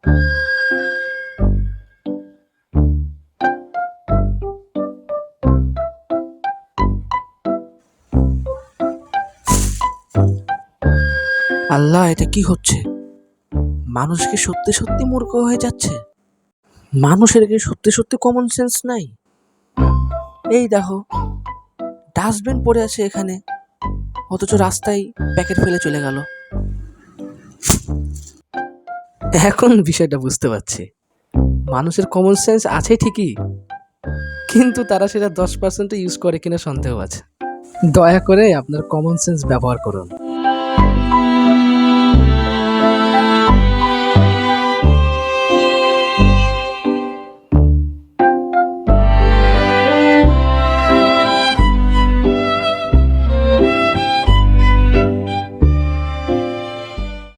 আল্লাহ, এটা কি হচ্ছে? মানুষ কি সত্যি সত্যি মূর্খ হয়ে যাচ্ছে? মানুষের কি সত্যি সত্যি কমন সেন্স নাই? এই দেখো, ডাস্টবিন পড়ে আছে এখানে, অথচ রাস্তায় প্যাকেট ফেলে চলে গেল। এখন বিষয়টা বুঝতে পারছি, মানুষের কমন সেন্স আছে ঠিকই, কিন্তু তারা সেটা 10% ইউজ করে কিনা সন্দেহ আছে। দয়া করে আপনার কমন সেন্স ব্যবহার করুন।